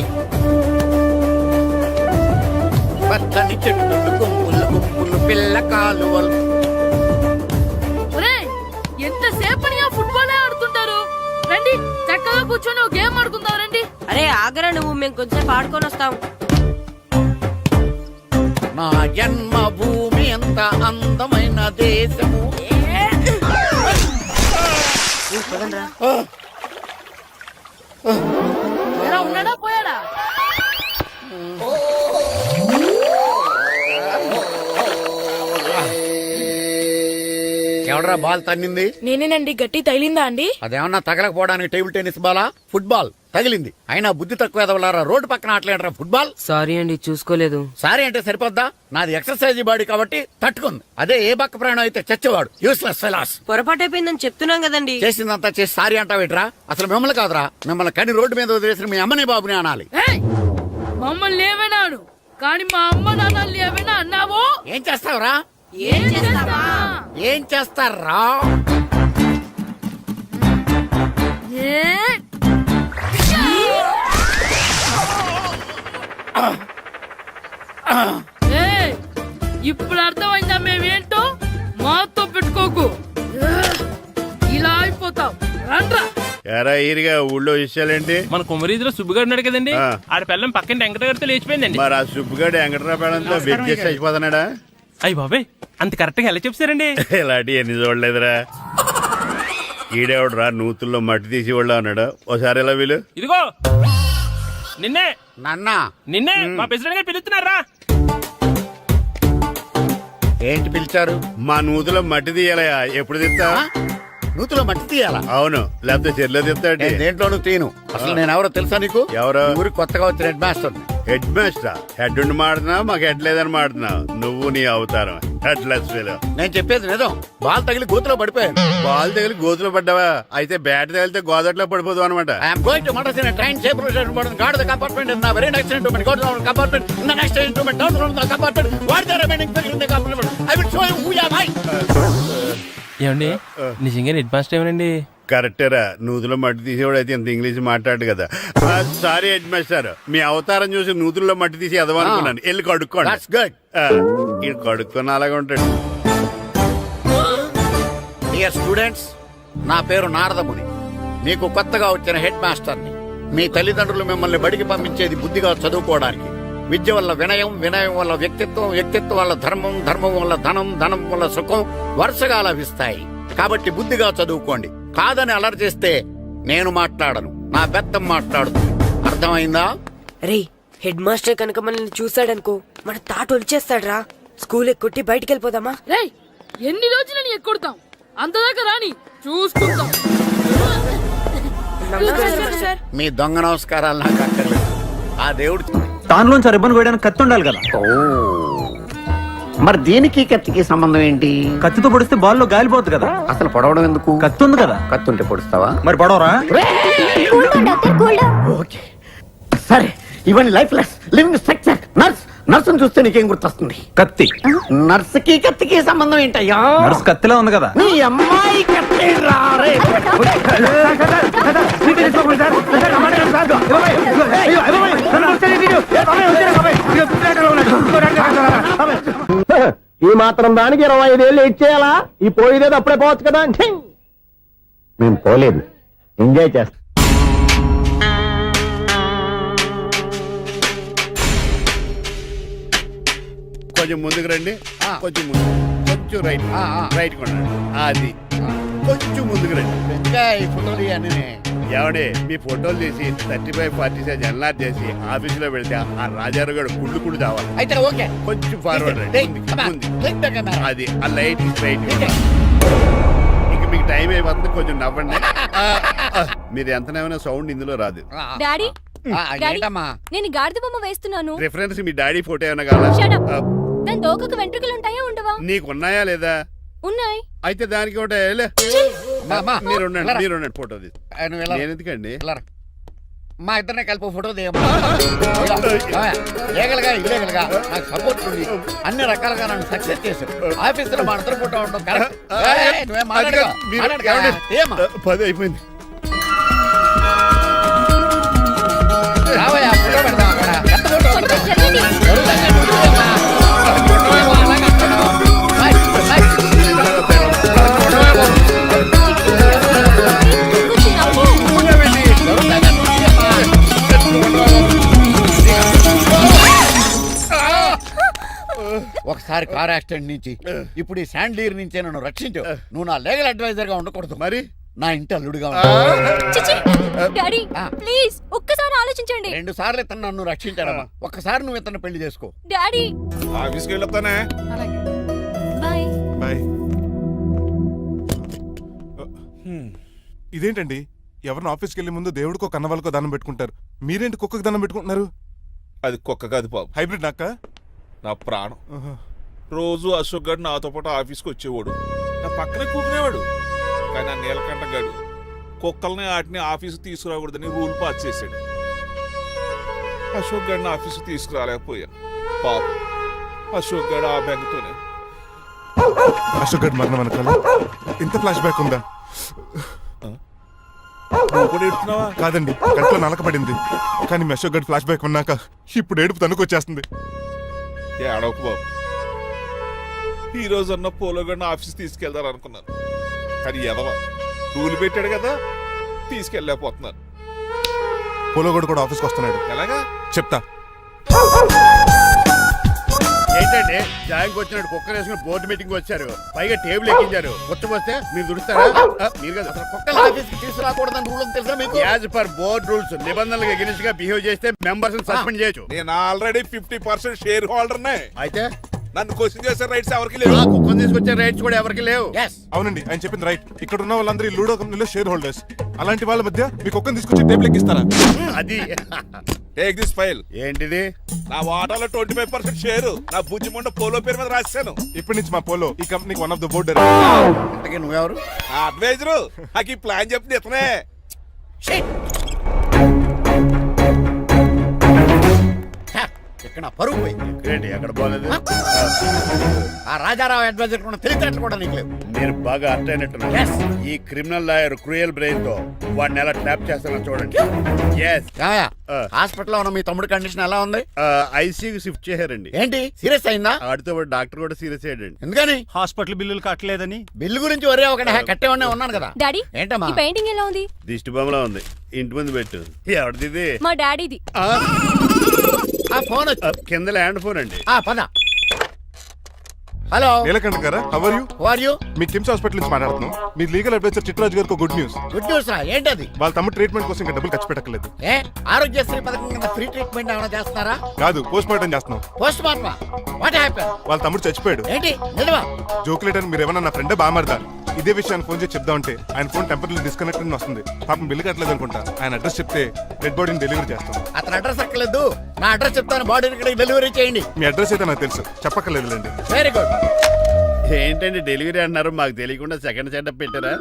పచ్చని చెట్లు, గుంపులు గుంపులు, పిల్ల కాలువలు. ఎంతసేపని ఆ ఫుట్బాల్ ఆడుతుంటారు? రండి చక్కగా కూర్చొని ఒక గేమ్ ఆడుకుందాం రండి. అరే ఆగరా నువ్వు, మేము కొంచెం ఆడుకొని వస్తాం. నా జన్మ భూమి ఎంత అందమైన దేశము. ఉన్నాడా పోయాడా? ఎవడరా బాల్ తన్నింది? నేనేనండి. గట్టి తగిలిందా అండి? అదేమన్నా తగలకపోవడానికి టేబుల్ టెన్నిస్ బాలా, ఫుట్బాల్ తగిలింది. అయినా బుద్ధి తక్కువ ఎదవలారా, రోడ్డు పక్కన ఆటలేడరా ఫుట్బాల్. సారీ అండి, చూసుకోలేదు. సారీ అంటే సరిపోద్దా? నాది ఎక్సర్సైజ్ బాడీ కాబట్టి తట్టుకుంది. అదే ఏ బక్క ప్రాణం అయితే చచ్చేవాడు. Useless fellas. పొరపాటు అయిపోయిందని చెప్తున్నాం కదండి. చేసిందంతా చేసి సారీ అంటావేట్రా? అసలు మిమ్మల్ని కాదురా, మిమ్మల్ని కని రోడ్డు మీద వదిలేసిన మీ అమ్మని బాబుని అనాలి. మమ్మల్ని ఏమైనాను కానీ మా అమ్మ నాన్నల్ని ఏమైనా అన్నావో ఏం చేస్తావురా? ఏం చేస్తావా? ఏం చేస్తారా? ఇప్పుడు అర్థమైందా మేమేంటో? మాతో పెట్టుకోకు, ఇలా అయిపోతాం. రండ్రా. ఎరా ఈరిగా ఊళ్ళో విషయాలేంటి? మన కుమరీధిలో సుబ్బుగాడు ఉన్నాడు కదండి, ఆడ పిల్లం పక్కన వెంకటగారితో లేచిపోయిందండి. మరి ఆ సుబ్బుగాడు వెంకటరావు పేడంతో వెయిట్ చేసి అయిపోతున్నాడా? అయ్యి బాబాయ్, అంత కరెక్ట్ గా ఎలా చెప్తారండి? ఇలాంటి ఎన్ని చూడలేదురా. ఈడేవడరా నూతుల్లో మట్టి తీసి వాళ్ళు అన్నాడు. ఓసారి ఎలా వీలు? ఇదిగో నిన్నే నాన్నా, నిన్నే మా ప్రెసిడెంట్ గారు పిలుస్తున్నారా? ఏంటి పిలిచారు? మా నూతులో మట్టి తీయాలయా. ఎప్పుడు తీస్తా? నూతులో మట్టి తీయాలా? అవును, లేకపోతే చెర్లో తీస్తాడు. దేంట్లోనూ తీను. అసలు నేను ఎవరో తెలుసా నీకు? ఎవరు? ఊరికి కొత్తగా వచ్చిన head master. Head master? Head ఉండి మాడుతున్నావు, మాకు హెడ్ లేదని మాడుతున్నావు. నువ్వు నీ అవతారం హెడ్ లెస్ ఫెలో. నేను చెప్పేది నిజం. బాల్ తగిలి గోతులో పడిపోయాను. బాల్ తగిలి గోతులో పడ్డావా? అయితే బ్యాట్ తగిలితే గోదట్లో పడిపోదు అనమాట. ఐఎమ్ గోయింగ్ టు మడసిన train safe route guard the compartment in the very next instrument. Go down compartment in the next instrument. Down from the compartment. What the remaining figure in the compartment? I will show you who you are. ఏమండి నిజంగా head master ఏమనండి? కరెక్టరా, నూతులో మట్టి తీసేవాడు అయితే ఇంత English మాట్లాడు కదా. Sorry head master, మీ అవతారం చూసి నూతుల్లో మట్టి తీసి ఎదవనుకున్నాను. వెళ్ళి కడుక్కోండి. That's good. ఇది కడుక్కొని అలాగే ఉంటాడు. డియర్ స్టూడెంట్స్, నా పేరు నారదముని. మీకు కొత్తగా వచ్చిన హెడ్ మాస్టర్ని. మీ తల్లిదండ్రులు మిమ్మల్ని బడికి పంపించేది బుద్ధిగా చదువుకోవడానికి. విద్య వల్ల వినయం, వినయం వల్ల వ్యక్తిత్వం, వ్యక్తిత్వం వల్ల ధర్మం, ధర్మం వల్ల ధనం, ధనం వల్ల సుఖం వరుసగా లభిస్తాయి. కాబట్టి బుద్ధిగా చదువుకోండి. కాదని అలర్ చేస్తే నేను మాట్లాడను, నా పెద్దం మాట్లాడుతుంది. అర్థమైందా? రే, హెడ్ మాస్టర్ కనుక మనల్ని చూసాడనుకో మన తాట ఒలిచేస్తాడ్రా. స్కూల్ ఎక్కొట్టి బయటికి వెళ్ళిపోదామా? రేయ్, ఎన్ని రోజులని ఎక్కొడతాం? అంతదాకా రాని చూసుకుంటాం. మీ దొంగ నమస్కారాలు నాకు అక్కర్లేదు. ఆ దేవుడు దానిలోంచి రిబ్బన్ వేయడానికి కత్తి ఉండాలి కదా. మరి దీనికి కత్తికి సంబంధం ఏంటి? కత్తితో పొడిస్తే బాల్లో గాలిపోద్ది కదా. అసలు పొడవడం ఎందుకు? కత్తి ఉంది కదా. కత్తి ఉంటే పొడుస్తావా? మరి పొడవరా? ఓకే సరే, ఇవన్నీ life less living structure. Nurse, నర్సును చూస్తే నీకేం గుర్తొస్తుంది? కత్తి. నర్సుకి కత్తికి సంబంధం ఏంటయ్యా? నర్సు కత్తిలా ఉంది కదా. నీ అమ్మాయి కత్తి రారే. ఈ మాత్రం దానికి 25 ఏళ్ళు ఇచ్చేయాలా? ఈ పోయేదేదో అప్పుడే పోవచ్చు కదా. మేము పోలేదు, ఎంజాయ్ చేస్తాం. కొంచెం ముందుకు రండి, కొంచెం ముందు, కొంచెం రైట్, రైట్ కొనండి, అది కొంచెం ముందుకు రండి. ఇంకా ఈ ఫోటోలు ఇవన్నీ ఏమండి మీ ఫోటోలు తీసి 35-40 సైజ్ ఎన్లార్ చేసి ఆఫీసులో పెడితే ఆ రాజారావు గారు కుళ్ళు కుళ్ళు తావాలి. అయితే ఓకే. కొంచెం ఫార్వర్డ్ రండి, ముందుకి. అది ఆ లైట్ స్ట్రైట్. ఇంక మీకు టైం అయిపోతుంది, కొంచెం నవ్వండి. మీరు ఎంతనేమైనా సౌండ్ ఇందులో రాదు. డాడీ డాడీ, ఏంటమ్మా? నేను గాడిద బొమ్మ వేస్తున్నాను. రిఫరెన్స్ మీ డాడీ ఫోటో ఏమైనా కావాలా? Shut up. దాని తోకకు వెంట్రుకలు ఉంటాయా ఉండవా? నీకున్నాయా లేదా? ఉన్నాయి. అయితే దానికి ఒకటే మీరు ఉండండి ఫోటో తీసి. నేను ఎందుకండి? మా ఇద్దరినే కలిపి ఫోటో దిగమ్మా. ఏగలుగా ఇల్లేగలుగా నాకు సపోర్ట్ ఉంది, అన్ని రకాలుగా నన్ను సక్సెస్ చేశారు. ఆఫీసులో మా ఇద్దరు ఫోటో ఉండడం కరెక్ట్. నువ్వేం మాట్లాడగా? మాట్లాడగా? ఏమ్మా? 10 అయిపోయింది. రావయ్యా, ఫోటో పెడదాం అక్కడ. ఎంత ఫోటో కొంచెం జరగండి. కొంచెం నవ్వు. ఒకసారి కార్ యాక్సిడెంట్ నుంచి ఇప్పుడు ఈ శాండ్లీర్ నుంచే నన్ను రక్షించు. నువ్వు నా లీగల్ అడ్వైజర్ గా ఉండకూడదు, మరి నా ఇంటి అల్లుడుగా ఉండాలి. చిచి. డాడీ ప్లీజ్ ఒక్కసారి ఆలోచించండి. 2 సార్లు ఇతను నన్ను రక్షించాడమ్మా, ఒక్కసారి నువ్వు ఇతను పెళ్లి చేసుకో. డాడీ ఆఫీస్కి వెళ్ళొస్తానే. బాయ్. బాయ్. ఇదేంటండి, ఎవరిని ఆఫీస్కి వెళ్ళే ముందు దేవుడికో కన్నవాళ్ళకో దండం పెట్టుకుంటారు, మీరేంటి కుక్కకి దండం పెట్టుకుంటున్నారు? అది కుక్క కాదు బాబు, హైబ్రిడ్ నాక నా ప్రాణం. రోజు అశోక్ గడు నాతో పాటు ఆఫీస్కి వచ్చేవాడు, నా పక్కనే కూకునేవాడు. కానీ ఆ నీలకంఠ గడు కుక్కల్ని వాటిని ఆఫీసు తీసుకురాకూడదని రూల్ పాస్ చేశాడు. అశోక్ గడిని ఆఫీసు తీసుకురాలేకపోయాను. పాపం అశోక్ గడు ఆ బెంగతోనే. అశోక్ గడ్ మరణం వెనకాల ఇంత ఫ్లాష్ బ్యాక్ ఉందా? నువ్వు కూడా ఎడుతున్నావా? కాదండి, కడుపులో నలకబడింది. కానీ మీ అశోక్ గడ్ ఫ్లాష్ బ్యాక్ ఉన్నాక ఇప్పుడు ఏడుపు తనుకొచ్చేస్తుంది. ఏడవకు బాబు, ఈ రోజు అన్న పోలో గడిని ఆఫీస్ తీసుకెళ్దాం అనుకున్నాను, కానీ ఎదవ రూల్ పెట్టాడు కదా, తీసుకెళ్ళలేకపోతున్నాను. పోలోగోడు కూడా ఆఫీస్కి వస్తున్నాడు. ఎలాగా చెప్తా. ఏంటంటే జాయింగ్ వచ్చినట్టు కుక్కర్ వేసుకుని బోర్డు మీటింగ్ వచ్చారు, పైగా టేబుల్ ఎక్కించారు. వస్తే మీరు దుడుస్తారా? మీరు కదా అసలు కుక్కలు ఆఫీస్కి తీసుకురాకూడదని రూల్ తెలుసా మీకు? యాజ్ పర్ బోర్డ్ రూల్స్ నిబంధనలకు ఎగనిస్ట్ గా బిహేవ్ చేస్తే మెంబర్స్ సస్పెండ్ చేయొచ్చు. నేను ఆల్రెడీ 50% షేర్ హోల్డర్నే. అయితే నన్ను క్వశ్చన్ చేసే రైట్స్ ఎవరికి లేవు. ఆ కుక్కను తీసుకొచ్చే రైట్స్ కూడా ఎవరికి లేవు. అవునండి, ఆయన చెప్పింది రైట్. ఇక్కడ ఉన్న వాళ్ళందరూ ఈ లూడో కంపెనీలో షేర్ హోల్డర్స్. అలాంటి వాళ్ళ మధ్య మీ కుక్కను తీసుకొచ్చి టేబుల్ ఎక్కిస్తారా? అది టేక్ దిస్ ఫైల్. ఏంటిది? నా వాటాలో 25% షేరు నా బుజ్జిమండ పోలో పేరు మీద రాశాను. ఇప్పటి నుంచి మా పోలో ఈ కంపెనీకి వన్ ఆఫ్ ద బోర్డర్. ఇంతకీ నువ్వెవరు? నా అడ్వైజరు. నాకు ఈ ప్లాన్ చెప్పింది ఇతనే. ఇక్కడ పరుగు పోయి ఏంటి ఎక్కడ బాగాలేదు? ఆ రాజారావు అడ్వైజర్ కూడా తెలిసినట్లు కూడా నీకు లేవు. మీరు బాగా అర్థ అయినట్టున్నారు. ఈ క్రిమినల్ లాయర్ క్రూయల్ బ్రెయిన్ తో వాడిని ఎలా ట్యాప్ చేస్తానో చూడండి. హాస్పిటల్లో ఉన్న మీ తమ్ముడి కండిషన్ ఎలా ఉంది? ఐసీయూకి షిఫ్ట్ చేశారండి. ఏంటి సీరియస్ అయిందా? ఆడితో పాటు డాక్టర్ కూడా సీరియస్ అయ్యాడండి. ఎందుకని? హాస్పిటల్ బిల్లులు కట్టలేదని. బిల్లు గురించి ఒరే ఒకటి కట్టేవాడినే ఉన్నాను కదా. డాడీ ఏంటమ్మా ఈ పెయింటింగ్ ఎలా ఉంది? దిష్టి బొమ్మలా ఉంది, ఇంటి ముందు పెట్టు. ఎవరిది? మా డాడీది. ఆ ఫోన్ వచ్చి కింద ల్యాండ్ ఫోన్ అండి. పద. హలో నీలకంఠ గారా, how are you? Who are you? మీ కిమ్స్ హాస్పిటల్ నుంచి మాట్లాడుతున్నాం. మీ లీగల్ అడ్వైజర్ చిట్రాజు గారికి గుడ్ న్యూస్. గుడ్ న్యూస్ రా, ఏంటది? వాళ్ళ తమ్ముడు ట్రీట్మెంట్ కోసం ఇంకా డబ్బులు ఖర్చు పెట్టలేదు. ఆరోగ్యశ్రీ పథకం కింద ఫ్రీ ట్రీట్మెంట్ ఏమైనా చేస్తున్నారా? కాదు, పోస్ట్ మార్టం చేస్తున్నాం. పోస్ట్ మార్టమా? What happen? వాళ్ళ తమ్ముడు చచ్చిపోయాడు. ఏంటి నిజమా? జోకులేట్ అని మీరు ఏమన్నా నా ఫ్రెండ్ బామర్దా. ఇదే విషయాన్ని ఫోన్ చేసి చెప్దామంటే ఆయన ఫోన్ టెంపరీ డిస్కనెక్ట్ అని వస్తుంది. పాపం బిల్లు కట్టలేదు అనుకుంటా. ఆయన అడ్రస్ చెప్తే డెడ్ బాడీని డెలివరీ చేస్తాం. అతను అడ్రస్ అక్కర్లేదు, నా అడ్రస్ చెప్తాను, బాడీని ఇక్కడ డెలివరీ చేయండి. మీ అడ్రస్ అయితే నాకు తెలుసు, చెప్పక్కర్లేదులేండి. Very good. ఏంటండి డెలివరీ అన్నారు, మాకు తెలియకుండా సెకండ్ సెటప్ పెట్టారా?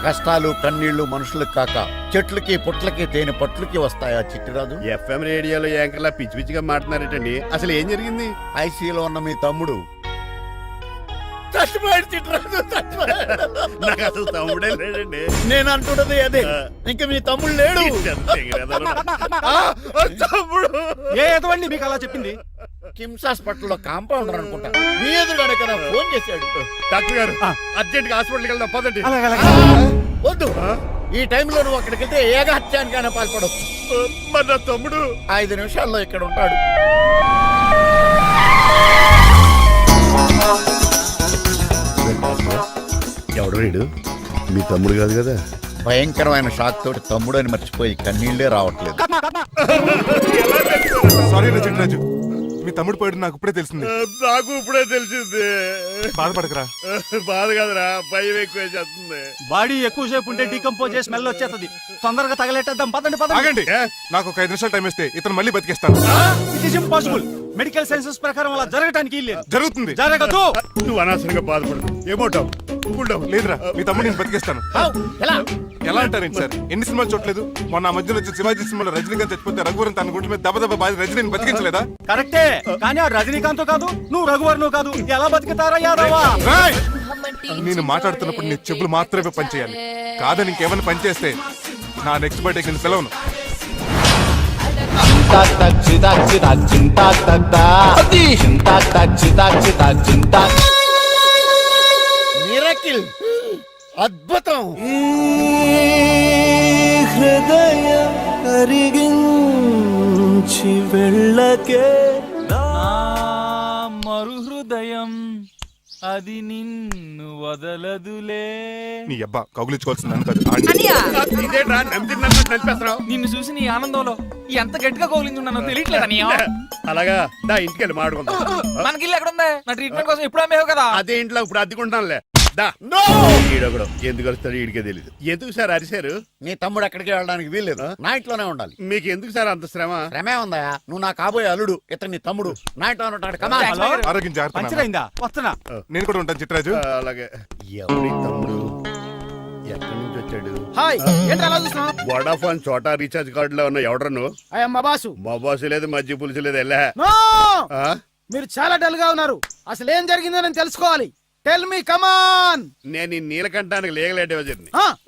కష్టాలు కన్నీళ్లు మనుషులకు కాక చెట్లకి పుట్లకి తేనె పట్లకి వస్తాయా చిట్టిరాజు? ఎఫ్ఎం రేడియోలో యాంకర్లా పిచ్చి పిచ్చిగా మాట్లాడారేటండి. అసలు ఏం జరిగింది? ఐసీయూలో ఉన్న మీ తమ్ముడు చచ్చిపోయాడు. చిట్టిరాజు చచ్చిపోయాడు. నాకు అసలు తమ్ముడే లేడండి. నేను అంటున్నది అదే, ఇంకా మీ తమ్ముడు లేడు. తమ్ముడు ఏ ఎదవండి మీకు అలా చెప్పింది? కిమ్స్ హాస్పిటల్లో కాంపౌండర్ అనుకుంటా, మీ ఎదురుగానే కదా ఫోన్ చేశాడు. డాక్టర్ గారు అర్జెంట్ గా హాస్పిటల్కి వెళ్దాం పదండి. వద్దు, ఈ టైంలో నువ్వు అక్కడికి వెళ్తే ఏకహత్యానికైనా పాల్పడవచ్చు. మరి నా తమ్ముడు 5 నిమిషాల్లో ఇక్కడ ఉంటాడు. ఎవడు వీడు మీ తమ్ముడు కాదు కదా? భయంకరమైన షాక్ తోటి తమ్ముడు అని మర్చిపోయి కన్నీళ్లే రావట్లేదు. సారీ రా చిట్రాజు, మీ తమ్ముడు పోయాడు నాకు ఇప్పుడే తెలిసింది. నాకు ఇప్పుడే తెలిసింది. బాధపడకరా. బాధ కాదురా, భయం ఎక్కువ చేస్తుంది. బాడీ ఎక్కువసేపు ఉంటే డీకంపోజ్ చేసి స్మెల్ వచ్చేస్తుంది. తొందరగా తగలెట్టేద్దాం. పదండి పదండి. ఆగండి, నాకు ఒక 5 నిమిషాలు టైం ఇస్తే ఇతను మళ్ళీ బతికేస్తాను. It is impossible. Medical sciences ప్రకారం అలా జరగటానికి లేదు. జరుగుతుంది. జరగదు. నువ్వు అనవసరంగా బాధపడదు. ఏమోటావు? లేదురా, మీ తమ్ముడు నేను బతికేస్తాను. ఎలా అంటారేంటి సార్? ఎన్ని సినిమాలు చూడలేదు? మొన్న మధ్యలో వచ్చి శివాజీ సినిమాలో రజనీకాంత్ చచ్చిపోతే రఘువరన్ తన గుండె మీద దెబ్బ బాధ రజనీని బతికించలేదా? కరెక్టే, కానీ ఆ రజనీకాంత్ కాదు, నువ్వు రఘువర్ను కాదు. ఎలా బతుకుతారా యాదవా? రేయ్! నేను మాట్లాడుతున్నప్పుడు నీ చెవులు మాత్రమే పనిచేయాలి. కాదని ఇంకేమైనా పనిచేస్తే నా నెక్స్ట్ బర్త్డేకి నేను పిలవను. మిరకిల్, అద్భుతం. హృదయం కరిగించి వెళ్ళకే మరు హృదయం అది నిన్ను వదలదులే. నీ అబ్బా కౌగులించుకోవాల్సింది నన్ను కాదు. ఇదేట్రా నమ్మినట్టు నడిపేస్తున్నావు? నిన్ను చూసి నీ ఆనందంలో ఎంత గట్టిగా కౌలించున్నానో తెలియట్లేదా? అలాగా దా ఇంటికి వెళ్ళి మాడుకుందాం. మనకి ఇల్లు ఎక్కడ ఉంది? నా ట్రీట్మెంట్ కోసం ఎప్పుడు అమ్మేవు కదా. అదే ఇంట్లో ఇప్పుడు అద్దెకుంటానులే. దా. ఈడొకడు ఎందుకు వస్తాడు ఈడికే తెలియదు. ఎందుకు సార్ అరిశారు? నీ తమ్ముడు ఎక్కడికి వెళ్ళడానికి వీల్లేదు, నా ఇంట్లోనే ఉండాలి. మీకు ఎందుకు సార్ అంత శ్రమ? శ్రమే ఉందా? నువ్వు నా కాబోయే అల్లుడు, ఇతను నీ తమ్ముడు, నా ఇంట్లోనే ఉంటాడు. కమా. ఆరోగ్యం జాగ్రత్త నాన్న. పంచరైందా? వస్తున్నా. నేను కూడా ఉంటాను చిట్రాజు. అలాగే. ఎవరి తమ్ముడు ఎక్కడి నుంచి వచ్చాడు? హాయ్, ఏంటి అలా చూస్తున్నావు? వడాఫోన్ చోటా రీఛార్జ్ కార్డులో ఉన్న ఎవడరా నువ్వు? మా బాసు. మా బాసు లేదు, మజ్జి పులుసు లేదు. వెళ్ళా. మీరు చాలా డల్ గా ఉన్నారు. అసలు ఏం జరిగిందో నేను తెలుసుకోవాలి. టెల్ మీ కమాన్. నేను ఈ నీలకంఠానికి లేగలేటే